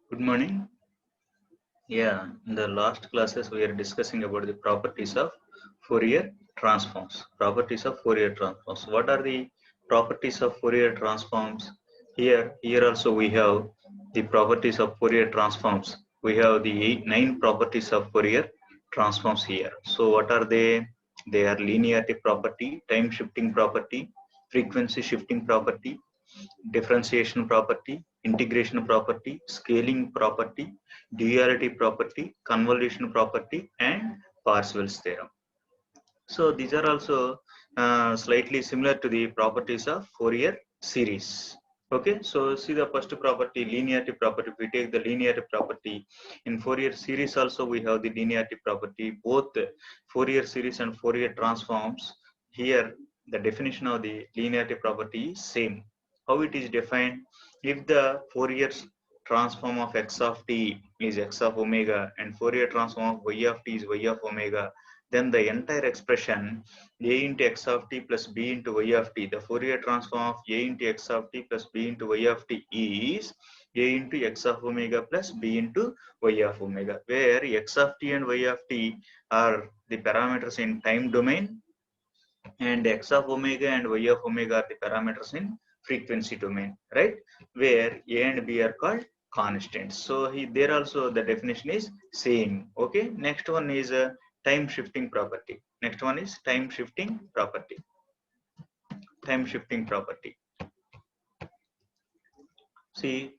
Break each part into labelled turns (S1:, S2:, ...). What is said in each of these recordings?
S1: Good morning. Yeah, in the last classes we are discussing about the properties of Fourier transforms. Properties of Fourier transforms. What are the properties of Fourier transforms? Here also we have the properties of Fourier transforms. We have the nine properties of Fourier transforms here. So what are they? They are linearity property, time shifting property, frequency shifting property, differentiation property, integration property, scaling property, duality property, convolution property, and Parseval's theorem. So these are also slightly similar to the properties of Fourier series. Okay, so see the first property, linearity property. If we take the linearity property in Fourier series, also we have the linearity property. Both Fourier series and Fourier transforms. Here, the definition of the linearity property is same. How it is defined? If the Fourier transform of x of t is x of omega and Fourier transform of y of t is y of omega, then the entire expression a into x of t plus b into y of t, the Fourier transform of a into x of t plus b into y of t is a into x of omega plus b into y of omega, where x of t and y of t are the parameters in time domain and x of omega and y of omega are the parameters in frequency domain, right? Where a and b are called constants. So there also the definition is same. Okay. Next one is a time shifting property. Next one is time shifting property. Time shifting property. See,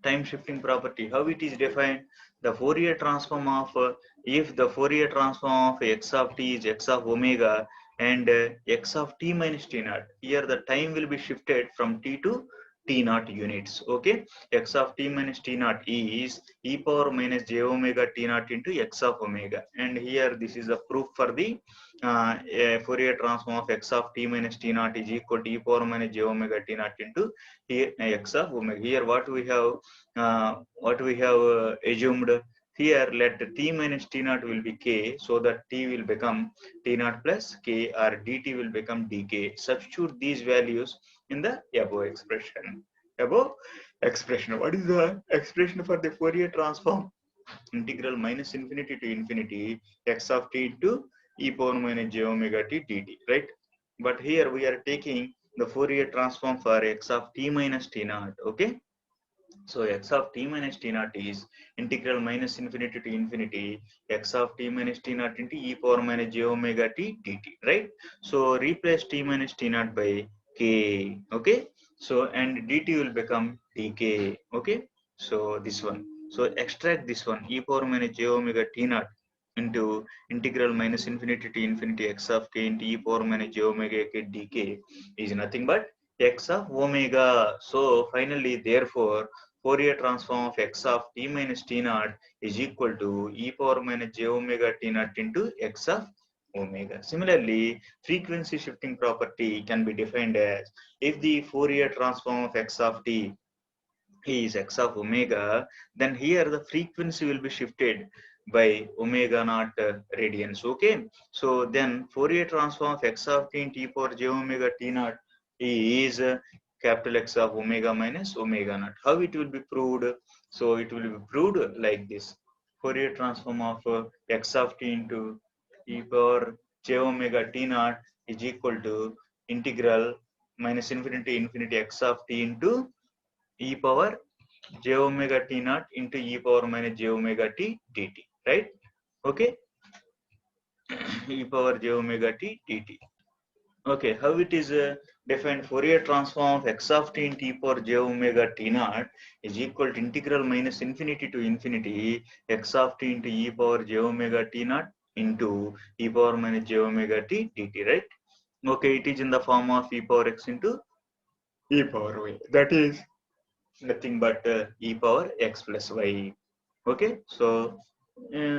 S1: time shifting property, how it is defined? The Fourier transform of if the Fourier transform of x of t is x of omega and x of t minus t naught, here the time will be shifted from t to t naught units. Okay, x of t minus t naught is e power minus j omega t naught into x of omega, and here this is a proof for the Fourier transform of x of t minus t naught is equal to e power minus j omega t naught into here x of omega. Here what we have assumed here, let t minus t naught will be k, so that t will become t naught plus k, or dt will become dk. Substitute these values in the above expression. Above expression. What is the expression for the Fourier transform? Integral minus infinity to infinity x of t into e power minus j omega t dt, right? But here we are taking the Fourier transform for x of t minus t naught. Okay, so x of t minus t naught is integral minus infinity to infinity x of t minus t naught into e power minus j omega t dt, right? So replace t minus t naught by k. Okay, so and dt will become dk. Okay, so this one. So extract this one, e power minus j omega t naught into integral minus infinity to infinity x of k into e power minus j omega k dk is nothing but x of omega. So finally, therefore, Fourier transform of x of t minus t naught is equal to e power minus j omega t naught into x of omega. Similarly, frequency shifting property can be defined as if the Fourier transform of x of t is x of omega, then here the frequency will be shifted by omega naught radians. Okay, so then Fourier transform of x of t into e power j omega t naught is capital X of omega minus omega naught. How it will be proved? So it will be proved like this: Fourier transform of x of t into e power j omega t naught is equal to integral minus infinity infinity x of t into e power j omega t naught into e power minus j omega t dt, right? Okay, e power j omega t dt. Okay, how it is defined? Fourier transform of x of t into e power j omega t naught is equal to integral minus infinity to infinity x of t into e power j omega t naught into e power minus j omega t dt, right? Okay, it is in the form of e power x into e power y. That is nothing but e power x plus y. Okay, so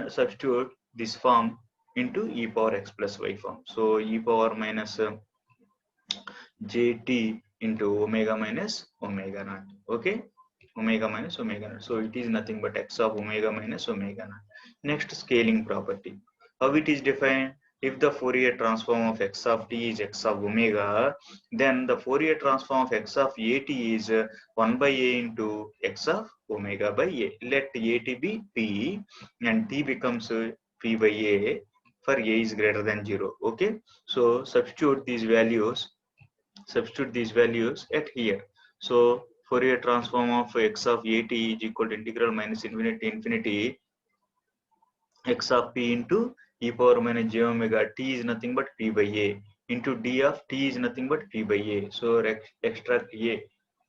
S1: substitute this form into e power x plus y form. So e power minus jt into omega minus omega naught. Okay, omega minus omega naught. So it is nothing but x of omega minus omega naught. Next, scaling property. How it is defined? if the Fourier transform of x of t is x of omega, then the Fourier transform of x of at is 1 by a into x of omega by a. Let at be p and t becomes p by a for a is greater than 0. Okay, so substitute these values at here. So Fourier transform of x of at is equal to integral minus infinity to infinity x of p into e power minus j omega t is nothing but p by a into d of t is nothing but p by a. So extract a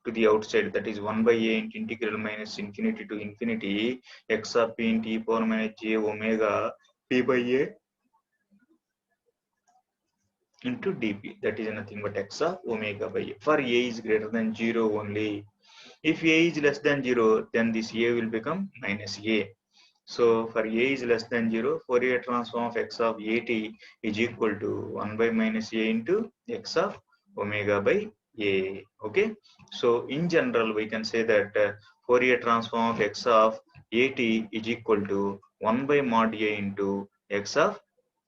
S1: to the outside, that is 1 by a into integral minus infinity to infinity x of p into e power minus j omega p by a into dp, that is nothing but x of omega by a for a is greater than 0 only. If a is less than 0, then this a will become minus a. So for a is less than 0, Fourier transform of x of at is equal to 1 by minus a into x of omega by a. Okay. So in general, we can say that Fourier transform of x of at is equal to 1 by mod a into x of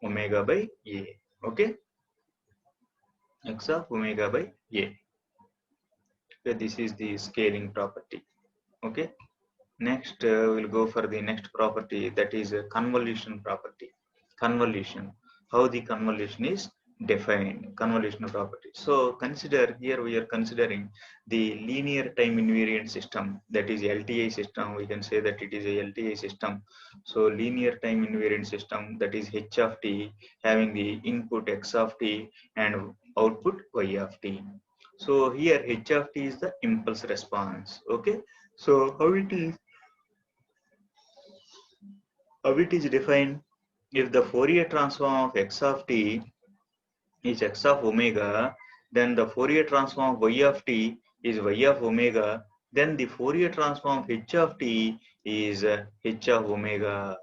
S1: omega by a. Okay. X of omega by a. Okay, this is the scaling property. Okay. Next, we'll go for the next property, that is a convolution property. Convolution, how the convolution is defined, convolution property. So consider here we are considering the linear time invariant system, that is LTI system. We can say that it is a LTI system. So linear time invariant system, that is h of t, having the input x of t and output y of t. So here h of t is the impulse response. Okay. So how it is defined? If the Fourier transform of x of t is x of omega, then the Fourier transform of y of t is y of omega, then the Fourier transform of h of t is h of omega.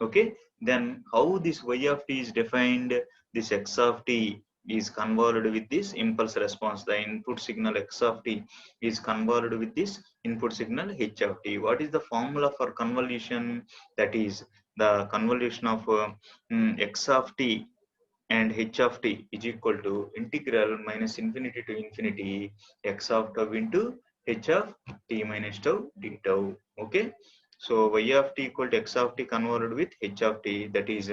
S1: Okay, then how this y of t is defined? This x of t is convolved with this impulse response. The input signal x of t is convolved with this input signal h of t. What is the formula for convolution? That is the convolution of x of t and h of t is equal to integral minus infinity to infinity x of tau into h of t minus tau d tau. Okay, so y of t equal to x of t convolved with h of t, that is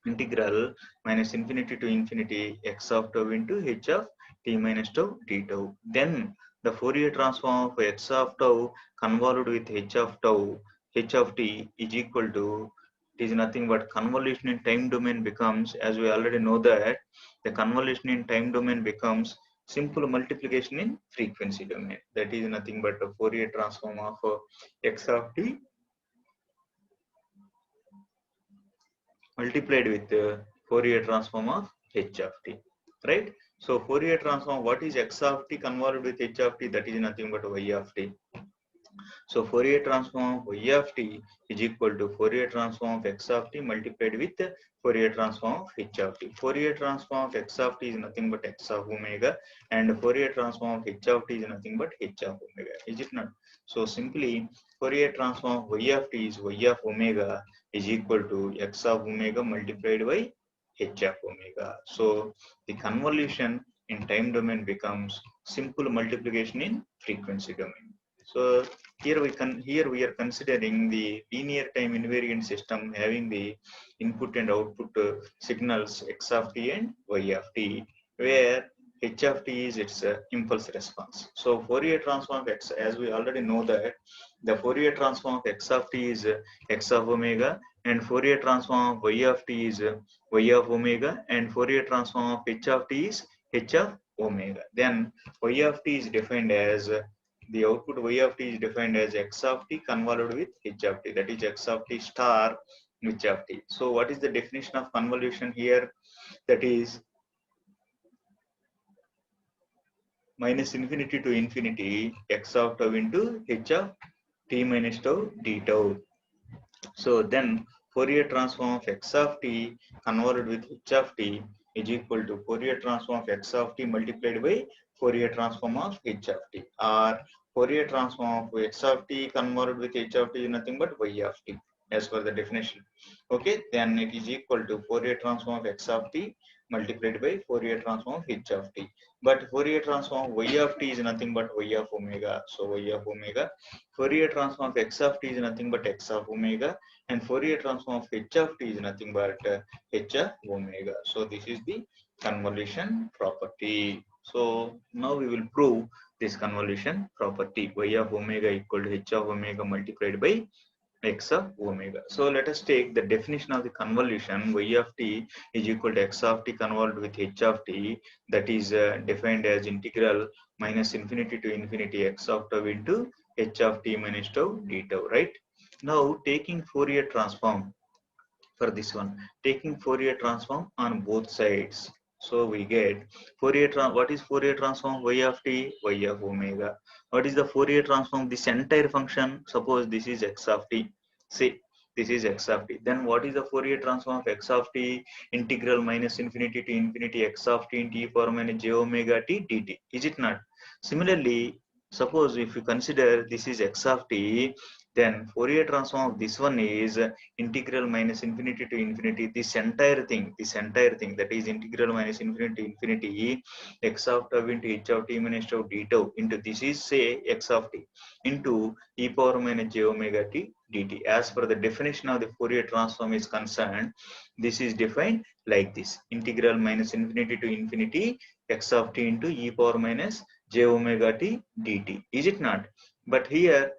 S1: integral minus infinity to infinity x of tau into h of t minus tau d tau. Then the Fourier transform of x of tau convolved with h of tau, h of t is equal to, it is nothing but convolution in time domain becomes, as we already know that the convolution in time domain becomes simple multiplication in frequency domain. That is nothing but the Fourier transform of x of t multiplied with the Fourier transform of h of t, right? So Fourier transform, what is x of t convolved with h of t? That is nothing but y of t. So Fourier transform of y of t is equal to Fourier transform of x of t multiplied with Fourier transform of h of t. Fourier transform of x of t is nothing but x of omega, and Fourier transform of h of t is nothing but h of omega. Is it not? So simply Fourier transform of y of t is y of omega is equal to x of omega multiplied by h of omega. So the convolution in time domain becomes simple multiplication in frequency domain. So here we are considering the linear time invariant system having the input and output signals x of t and y of t, where h of t is its impulse response. So Fourier transform of x, as we already know that the Fourier transform of x of t is x of omega, and Fourier transform of y of t is y of omega, and Fourier transform of h of t is h of omega. Then y of t is defined as the output y of t is defined as x of t convolved with h of t, that is x of t star h of t. So what is the definition of convolution here? That is minus infinity to infinity x of tau into h of t minus tau d tau. So then Fourier transform of x of t convolved with h of t is equal to Fourier transform of x of t multiplied by Fourier transform of h of t, or Fourier transform of x of t convolved with h of t is nothing but y of t. as per the definition. Okay, then it is equal to Fourier transform of x of t multiplied by Fourier transform of h of t. But Fourier transform of y of t is nothing but y of omega. So y of omega. Fourier transform of x of t is nothing but x of omega, and Fourier transform of h of t is nothing but h of omega. So this is the convolution property. So now we will prove this convolution property. Y of omega equal to h of omega multiplied by x of omega. So let us take the definition of the convolution. Y of t is equal to x of t convolved with h of t, that is defined as integral minus infinity to infinity x of tau into h of t minus tau d tau, right? Now taking Fourier transform for this one, taking Fourier transform on both sides. So we get what is Fourier transform? Y of t, y of omega. What is the Fourier transform? This entire function, suppose this is x of t. Say this is x of t. Then what is the Fourier transform of x of t? Integral minus infinity to infinity x of t into e power minus j omega t dt. Is it not? Similarly, suppose if you consider this is x of t, then Fourier transform of this one is integral minus infinity to infinity, this entire thing, that is integral minus infinity to infinity x of tau into h of t minus tau d tau into this is say x of t into e power minus j omega t dt. As per the definition of the Fourier transform is concerned, this is defined like this: integral minus infinity to infinity x of t into e power minus j omega t dt. Is it not? But here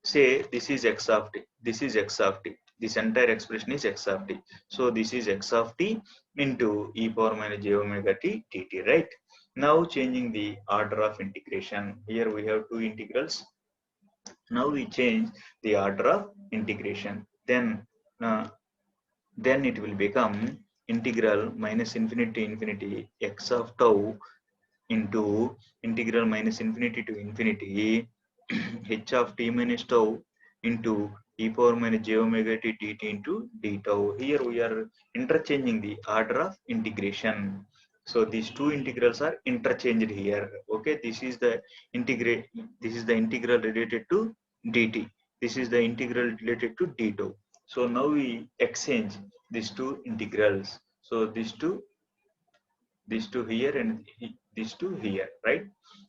S1: say this is x of t, this is x of t, this entire expression is x of t. So this is x of t into e power minus j omega t dt, right? Now changing the order of integration. Here we have two integrals. Now we change the order of integration. Uh, then it will become integral minus infinity to infinity x of tau into integral minus infinity to infinity h of t minus tau into e power minus j omega t dt into d tau. Here we are interchanging the order of integration. So these two integrals are interchanged here. Okay, this is the integral related to dt. This is the integral related to d tau. So now we exchange these two integrals. So these two here and these two here, right?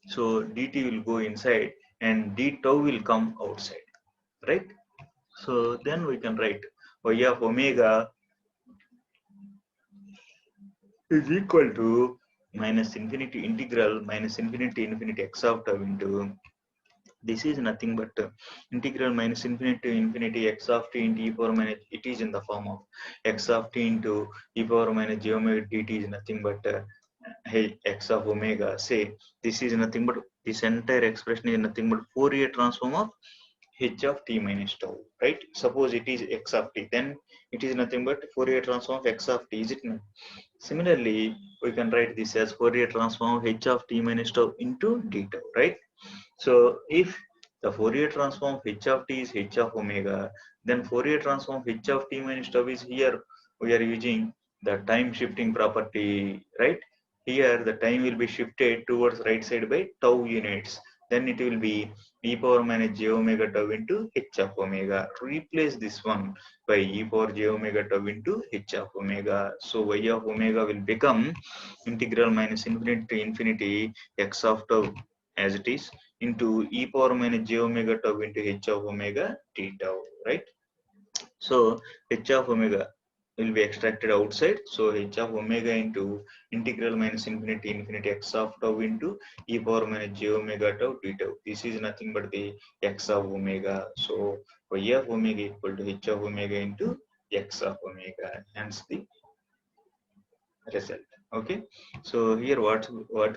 S1: So dt will go inside and d tau will come outside, right? So then we can write y of omega is equal to minus infinity integral minus infinity infinity x of tau into this is nothing but integral minus infinity to infinity x of t into e power minus, it is in the form of x of t into e power minus j omega dt is nothing but hey x of omega. Say this is nothing but, this entire expression is nothing but Fourier transform of h of t minus tau, right? Suppose it is x of t, then it is nothing but Fourier transform of x of t, is it not? Similarly, we can write this as Fourier transform of h of t minus tau into d tau, right? So if the Fourier transform of h of t is h of omega, then Fourier transform of h of t minus tau is, here we are using the time shifting property, right? Here the time will be shifted towards right side by tau units. Then it will be e power minus j omega tau into h of omega. Replace this one by e power j omega tau into h of omega. So y of omega will become integral minus infinity to infinity x of tau as it is into e power minus j omega tau into h of omega t tau, right? So h of omega will be extracted outside. So h of omega into integral minus infinity infinity x of tau into e power minus j omega tau d tau. This is nothing but the x of omega. So y of omega equal to h of omega into x of omega. Hence the result. Okay, so here what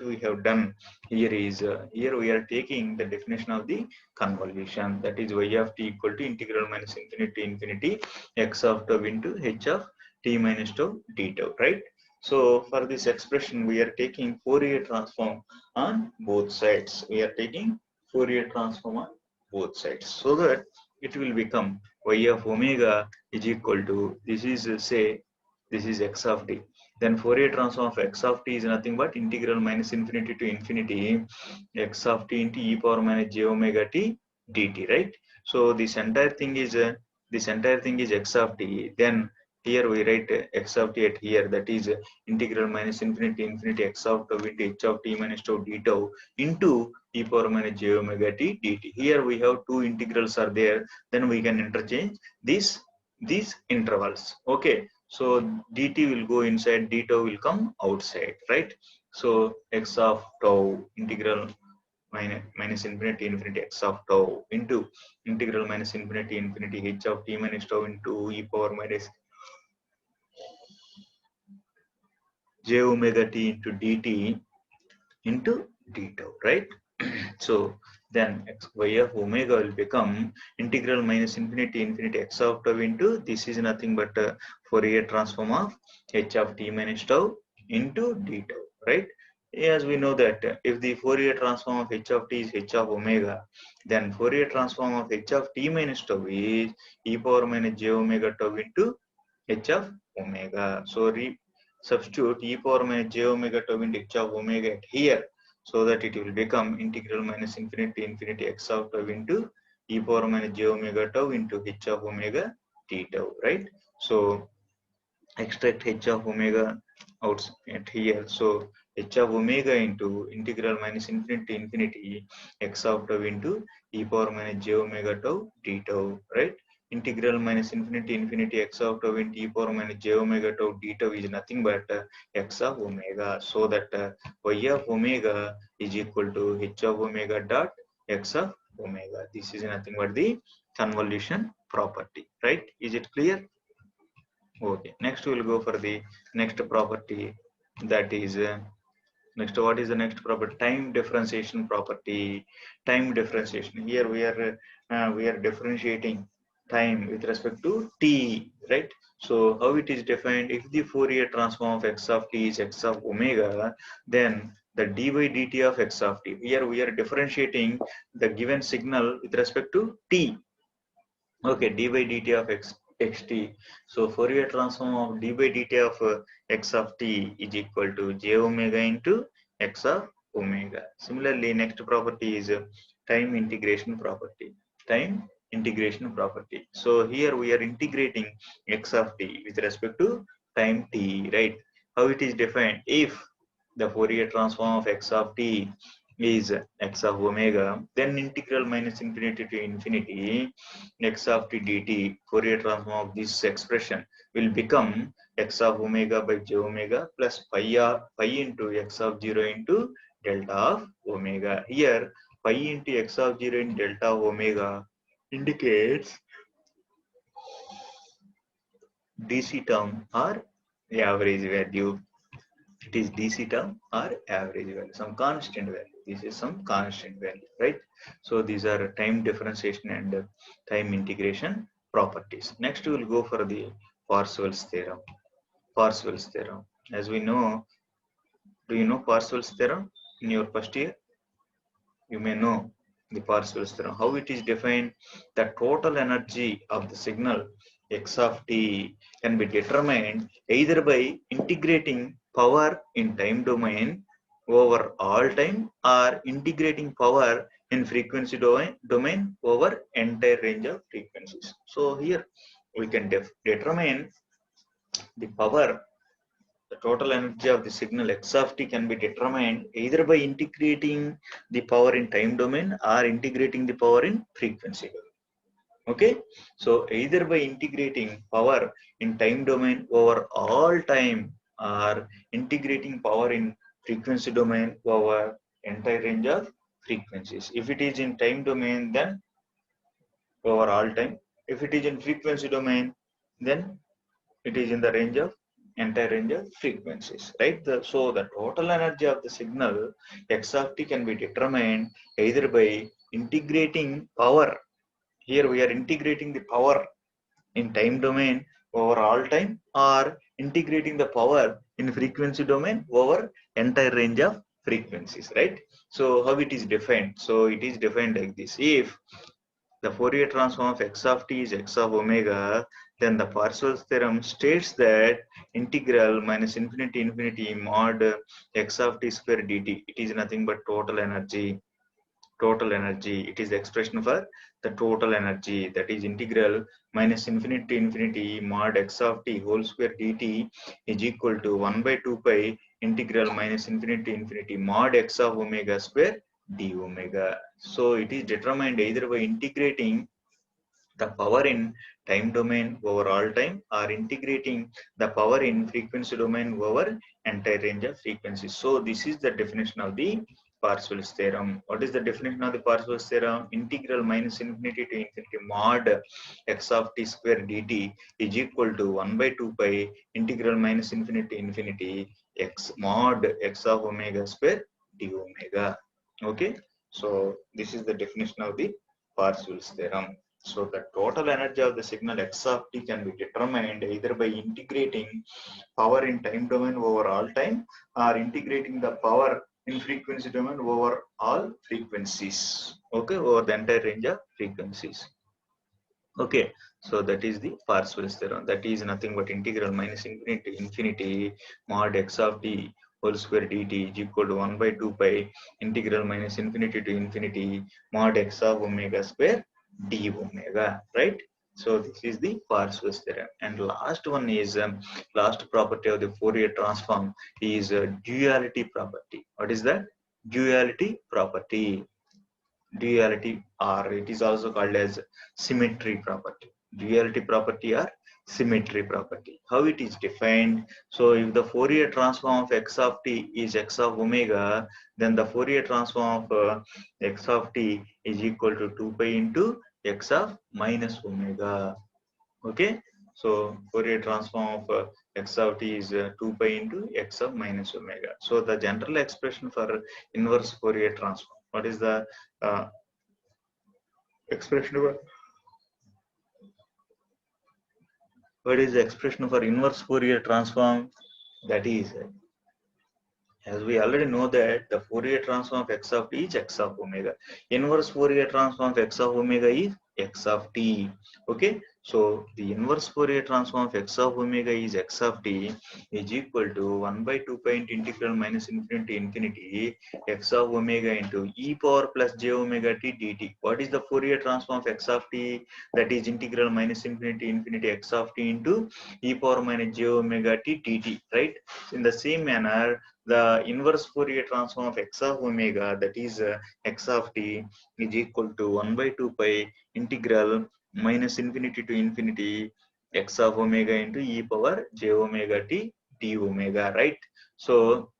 S1: we have done here is here we are taking the definition of the convolution, that is y of t equal to integral minus infinity to infinity x of tau into h of t minus tau d tau, right? So for this expression we are taking Fourier transform on both sides. We are taking Fourier transform on both sides so that it will become y of omega is equal to, this is say this is x of t, then Fourier transform of x of t is nothing but integral minus infinity to infinity x of t into e power minus j omega t dt, right? So this entire thing is this entire thing is x of t, then here we write x of t at here, that is integral minus infinity infinity x of tau into h of t minus tau d tau into e power minus j omega t dt. Here we have two integrals are there, then we can interchange these intervals. Okay, so dt will go inside, d tau will come outside, right? So x of tau integral minus infinity infinity x of tau into integral minus infinity infinity h of t minus tau into e power minus j omega t into dt into d tau, right? So then y of omega will become integral minus infinity infinity x of tau into, this is nothing but Fourier transform of h of t minus tau into d tau, right? As we know that if the Fourier transform of h of t is h of omega, then Fourier transform of h of t minus tau is e power minus j omega tau into h of omega. So substitute e power minus j omega tau into h of omega at here, so that it will become integral minus infinity infinity x of tau into e power minus j omega tau into h of omega t tau, right? So extract h of omega out at here, so h of omega into integral minus infinity infinity x of tau into e power minus j omega tau t tau, right? Integral minus infinity infinity x of tau into e power minus j omega tau d tau is nothing but x of omega, so that y of omega is equal to h of omega dot x of omega. This is nothing but the convolution property, right? Is it clear? Okay, next we will go for the next property, that is next, what is the next property? Time differentiation property. Time differentiation. Here we are differentiating time with respect to t, right? So how it is defined? If the Fourier transform of x of t is x of omega, then the dy dt of x of t. Here we are differentiating the given signal with respect to t. Okay, d by dt of xt. So Fourier transform of d by dt of x of t is equal to j omega into x of omega. Similarly, next property is time integration property. Time integration property. So here we are integrating x of t with respect to time t, right? How it is defined? If the Fourier transform of x of t is x of omega, then integral minus infinity to infinity x of t dt, Fourier transform of this expression will become x of omega by j omega plus pi into x of 0 into delta of omega. Here pi into x of 0 into delta of omega indicates DC term or average value. It is DC term or average value, some constant value. This is some constant value, right? So these are time differentiation and time integration properties. Next, we will go for the Parseval's theorem. Parseval's theorem. As we know, do you know Parseval's theorem in your first year? You may know the Parseval's theorem. How it is defined? The total energy of the signal x of t can be determined either by integrating power in time domain over all time, or integrating power in frequency domain over entire range of frequencies. So here we can determine the power, the total energy of the signal x of t can be determined either by integrating the power in time domain or integrating the power in frequency domain. Okay, so either by integrating power in time domain over all time, or integrating power in frequency domain over entire range of frequencies. If it is in time domain, then over all time. If it is in frequency domain, then it is in the range of entire range of frequencies, right? So the total energy of the signal x of t can be determined either by integrating power. Here we are integrating the power in time domain over all time, or integrating the power in frequency domain over entire range of frequencies, right? So how it is defined? So it is defined like this. If the Fourier transform of x of t is x of omega, then the Parseval's theorem states that integral minus infinity infinity mod x of t square dt, it is nothing but total energy. total energy. It is the expression for the total energy, that is integral minus infinity to infinity mod x of t whole square dt is equal to 1 by 2 pi integral minus infinity to infinity mod x of omega square d omega. So it is determined either by integrating the power in time domain over all time or integrating the power in frequency domain over entire range of frequencies. So this is the definition of the Parseval's theorem. What is the definition of the Parseval's theorem? Integral minus infinity to infinity mod x of t square dt is equal to 1 by 2 pi integral minus infinity to infinity x mod x of omega square d omega. Okay, so this is the definition of the Parseval's theorem. So the total energy of the signal x of t can be determined either by integrating power in time domain over all time or integrating the power in frequency domain over all frequencies. Okay, over the entire range of frequencies. Okay, so that is the Parseval's theorem. That is nothing but integral minus infinity to infinity mod x of t whole square dt is equal to 1 by 2 pi integral minus infinity to infinity mod x of omega square d omega, right? So this is the Parseval's theorem. And last one is last property of the Fourier transform is duality property. What is that? Duality property. Duality, or it is also called as symmetry property. Duality property or symmetry property. How it is defined? So if the Fourier transform of x of t is x of omega, then the Fourier transform of x of t is equal to 2 pi into x of minus omega. Okay, so Fourier transform of x of t is 2 pi into x of minus omega. So the general expression for inverse Fourier transform, what is the uh, expression for, what is the expression for inverse Fourier transform? That is, as we already know that the Fourier transform of x of t is x of omega. Inverse Fourier transform of x of omega is x of t. Okay, so the inverse Fourier transform of x of omega is x of t is equal to 1 by 2 pi into integral minus infinity to infinity x of omega into e power plus j omega t dt. What is the Fourier transform of x of t? That is integral minus infinity to infinity x of t into e power minus j omega t dt, right? In the same manner, the inverse Fourier transform of x of omega, that is x of t, is equal to 1 by 2 pi integral minus infinity to infinity x of omega into e power j omega t d omega, right? So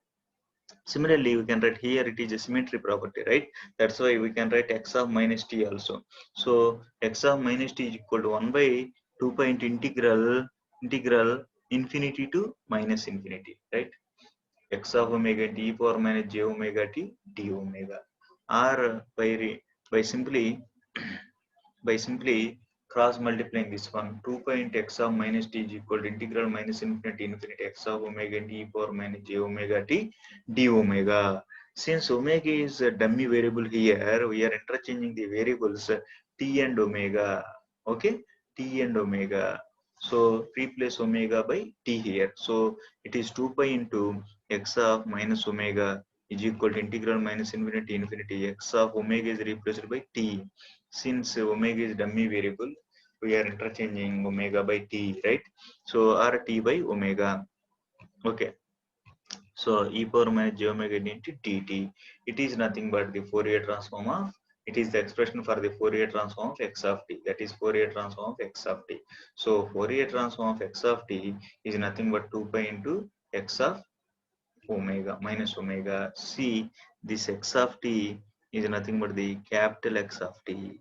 S1: similarly, we can write here it is a symmetry property, right? That's why we can write x of minus t also. So x of minus t is equal to 1 by 2 pi into integral infinity to minus infinity, right? X of omega t e power minus j omega t d omega, or by simply by simply cross multiplying this one, 2 pi into x of minus t is equal to integral minus infinity infinity x of omega t e power minus j omega t d omega. Since omega is a dummy variable here, we are interchanging the variables t and omega. Okay, t and omega. So replace omega by t here. So it is 2 pi into x of minus omega is equal to integral minus infinity infinity x of omega is replaced by t. Since omega is dummy variable, we are interchanging omega by t, right? So r t by omega. Okay. So e power minus j omega into dt. It is nothing but the Fourier transform of, it is the expression for the Fourier transform of x of t. That is Fourier transform of x of t. So Fourier transform of x of t is nothing but 2 pi into x of omega minus omega. See, this x of t is nothing but the capital X of t.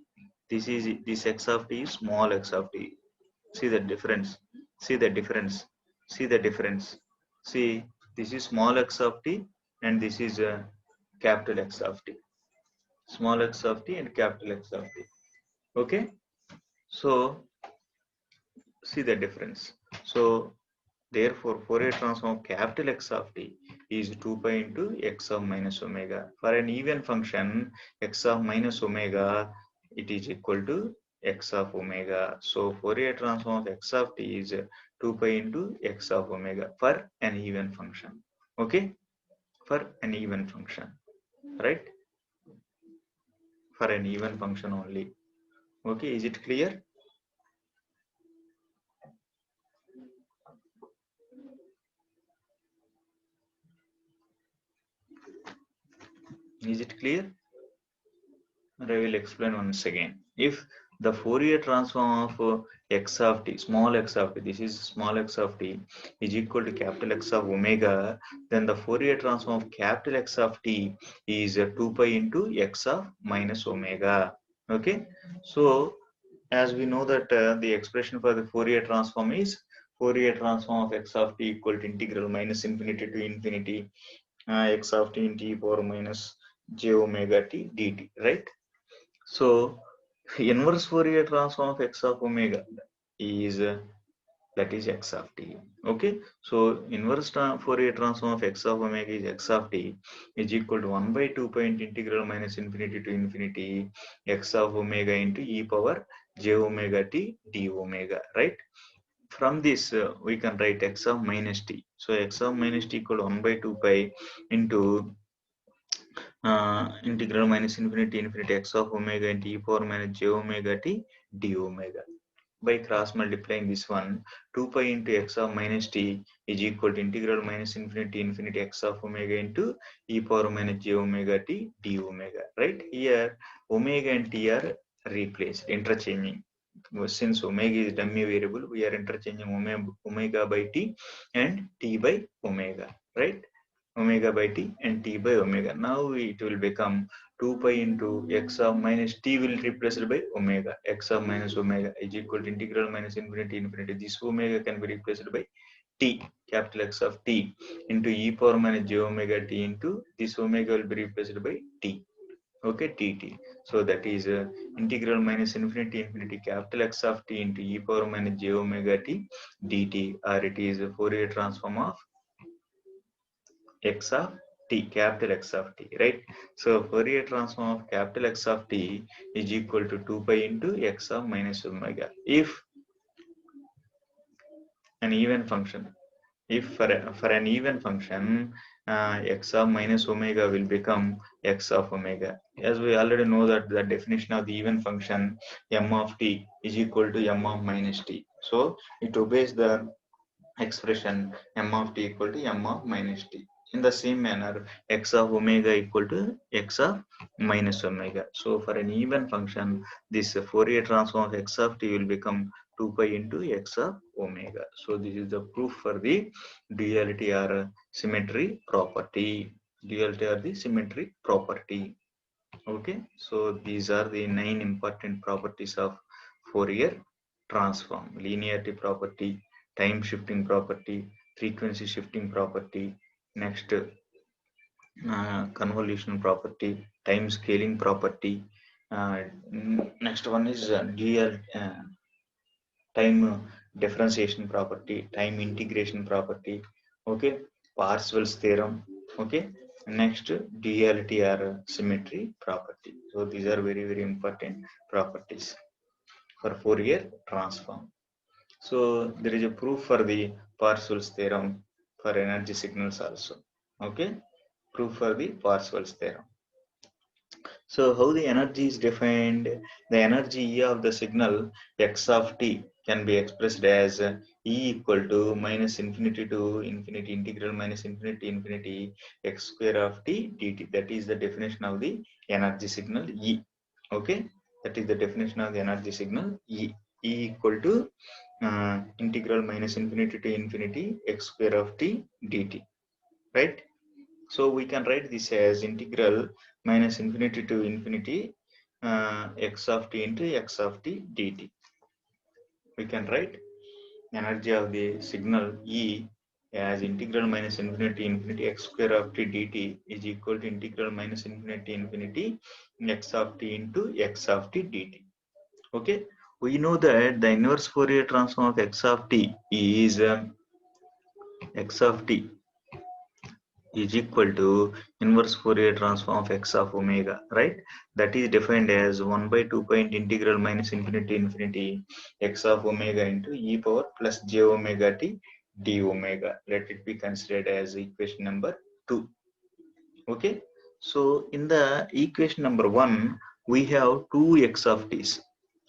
S1: This x of t is small x of t. See the difference. See the difference. See the difference. See, this is small x of t and this is capital X of t. Small x of t and capital X of t. Okay. So see the difference. So therefore, Fourier transform of capital X of t is 2 pi into x of minus omega. For an even function, x of minus omega, it is equal to x of omega. So Fourier transform of x of t is 2 pi into x of omega for an even function. Okay, for an even function, right? for an even function only. Okay, is it clear? Is it clear? I will explain once again. If the Fourier transform of x of t, small x of t, this is small x of t, is equal to capital X of omega, then the Fourier transform of capital X of t is 2 pi into x of minus omega. Okay, so as we know that the expression for the Fourier transform is Fourier transform of x of t equal to integral minus infinity to infinity x of t into e power minus j omega t dt, right? So inverse Fourier transform of x of omega is that is x of t. Okay, so inverse Fourier transform of x of omega is x of t is equal to 1 by 2 pi integral minus infinity to infinity x of omega into e power j omega t d omega, right? From this we can write x of minus t. So x of minus t equal to 1 by 2 pi into integral minus infinity infinity x of omega into e power minus j omega t d omega. By cross multiplying this one, 2 pi into x of minus t is equal to integral minus infinity infinity x of omega into e power minus j omega t d omega. Right here, omega and t are replaced, interchanging. Since omega is dummy variable, we are interchanging omega by t and t by omega, right? Omega by t and t by omega. Now it will become 2 pi into x of minus t will replaced by omega. X of minus omega is equal to integral minus infinity infinity. This omega can be replaced by t, capital X of t, into e power minus j omega t into this omega will be replaced by t. Okay, dt. So that is integral minus infinity infinity capital X of t into e power minus j omega t dt, or it is a Fourier transform of x of t, capital X of t, right? So Fourier transform of capital X of t is equal to 2 pi into x of minus omega. If an even function, if for an even function, x of minus omega will become x of omega. As we already know that the definition of the even function m of t is equal to m of minus t. So it obeys the expression m of t equal to m of minus t. In the same manner, x of omega equal to x of minus omega. So for an even function, this Fourier transform of x of t will become 2 pi into x of omega. So this is the proof for the duality or symmetry property. Duality or the symmetry property. Okay, so these are the 9 important properties of Fourier transform: linearity property, time shifting property, frequency shifting property, next convolution property, time scaling property. Next one is dual time differentiation property, time integration property. Okay, Parseval's theorem. Okay, next duality or symmetry property. So these are very very important properties for Fourier transform. So there is a proof for the Parseval's theorem for energy signals also. Okay, proof for the Parseval's theorem. So how the energy is defined? The energy E of the signal x of t can be expressed as E equal to minus infinity to infinity integral minus infinity infinity x square of t dt. That is the definition of the energy signal E. Okay, that is the definition of the energy signal E. E equal to integral minus infinity to infinity x square of t dt. Right? So we can write this as integral minus infinity to infinity x of t into x of t dt. We can write energy of the signal E as integral minus infinity infinity x square of t dt is equal to integral minus infinity infinity x of t into x of t dt. Okay, we know that the inverse Fourier transform of x of t is x of t is equal to inverse Fourier transform of x of omega, right? That is defined as 1 by 2 pi integral minus infinity infinity x of omega into e power plus j omega t d omega. Let it be considered as equation number 2. Okay, so in the equation number 1, we have two x of t's.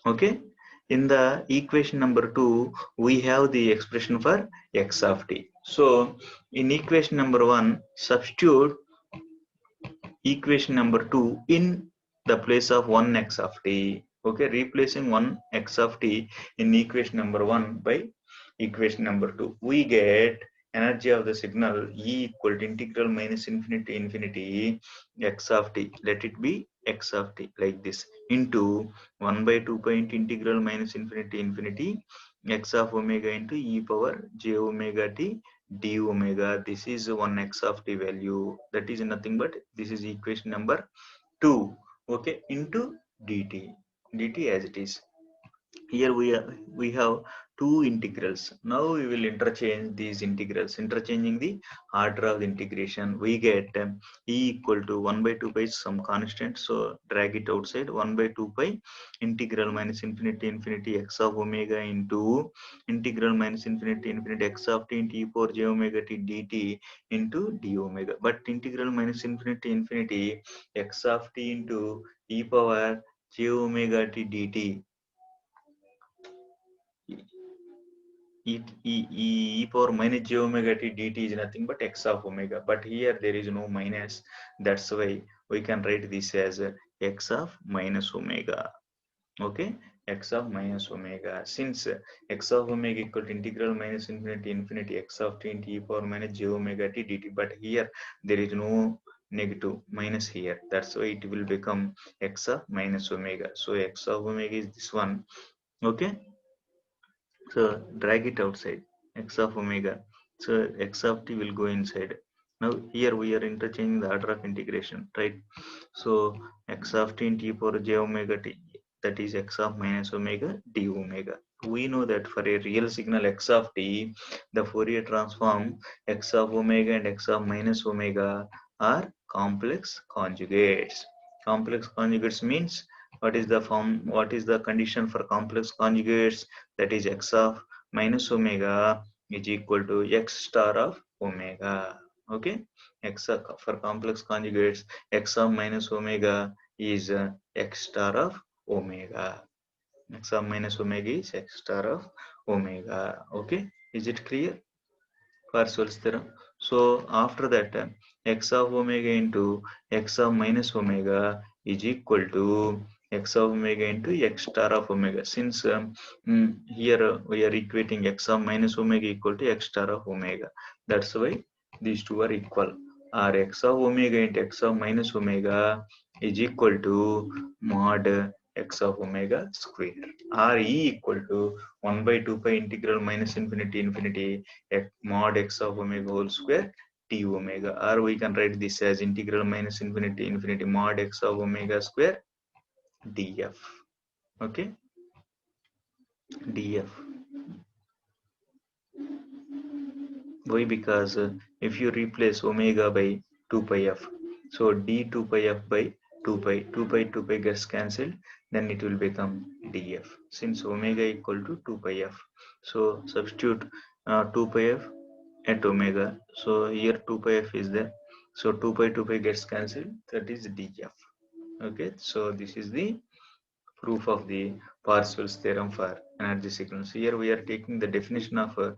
S1: Okay, in the equation number 2 we have the expression for x of t. So in equation number 1 substitute equation number 2 in the place of 1 x of t. Okay, replacing 1 x of t in equation number 1 by equation number 2, we get energy of the signal E equal to integral minus infinity to infinity x of t, let it be x of t like this, into 1 by 2 pi into integral minus infinity to infinity x of omega into e power j omega t d omega. This is 1 x of t value, that is nothing but this is equation number 2. Okay, into dt as it is. Here we have two integrals. Now we will interchange these integrals. Interchanging the order of the integration, we get e equal to 1 by 2 pi some constant, so drag it outside. 1 by 2 pi integral minus infinity infinity x of omega into integral minus infinity infinity x of t into e power j omega t dt into d omega. But integral minus infinity infinity x of t into e power j omega t dt, e power minus j omega t dt is nothing but x of omega, but here there is no minus, that's why we can write this as x of minus omega. Okay, x of minus omega, since x of omega equal to integral minus infinity infinity x of t into e power minus j omega t dt, but here there is no negative minus here, that's why it will become x of minus omega. So x of omega is this one. Okay, so drag it outside, x of omega. So x of t will go inside. Now here we are interchanging the order of integration, right? So x of t into e power j omega t, that is x of minus omega d omega. We know that for a real signal x of t, the Fourier transform x of omega and x of minus omega are complex conjugates. Complex conjugates means what is the form, what is the condition for complex conjugates? That is x of minus omega is equal to x star of omega. Okay, x for complex conjugates, x of minus omega is x star of omega. X of minus omega is x star of omega. Okay, is it clear? Parseval's theorem. So after that, x of omega into x of minus omega is equal to x of omega into x star of omega. Since here we are equating x of minus omega equal to x star of omega, that's why these two are equal. Or x of omega into x of minus omega is equal to mod x of omega square, or e equal to 1 by 2 pi integral minus infinity infinity mod x of omega whole square d omega, or we can write this as integral minus infinity infinity mod x of omega square df. Okay, df. Why? Because if you replace omega by 2 pi f, so d 2 pi f by 2 pi gets cancelled, then it will become df. Since omega equal to 2 pi f, so substitute 2 pi f at omega. So here 2 pi f is there. So 2 pi gets cancelled. That is df. Okay. So this is the proof of the Parseval's theorem for energy signals. Here we are taking the definition of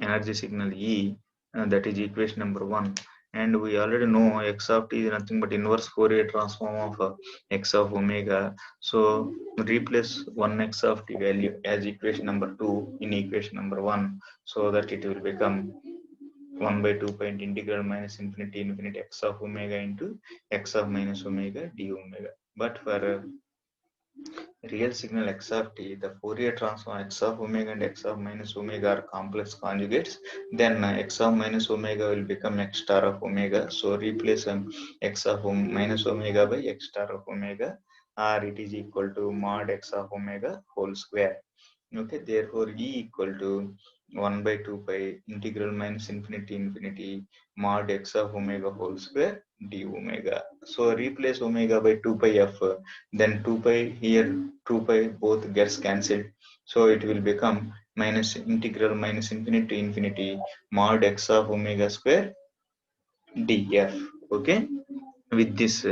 S1: energy signal E, that is equation number 1. And we already know x of t is nothing but inverse Fourier transform of x of omega. So replace 1 x of t value as equation number 2 in equation number 1, so that it will become 1 by 2 pi integral minus infinity infinity x of omega into x of minus omega d omega. But for real signal x of t, the Fourier transform x of omega and x of minus omega are complex conjugates, then x of minus omega will become x star of omega. So replace x of minus omega by x star of omega, or it is equal to mod x of omega whole square. Okay, therefore E equal to 1 by 2 pi integral minus infinity infinity mod x of omega whole square d omega. So replace omega by 2 pi f, then 2 pi here 2 pi both gets cancelled. So it will become minus integral minus infinity infinity mod x of omega square df. Okay, with this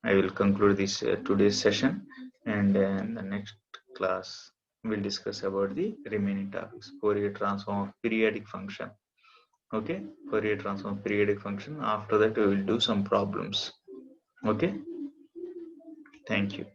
S1: I will conclude this today's session, and in the next class we'll discuss about the remaining topics. Fourier transform of periodic function. Okay, Fourier transform of periodic function. After that, we will do some problems. Okay, thank you.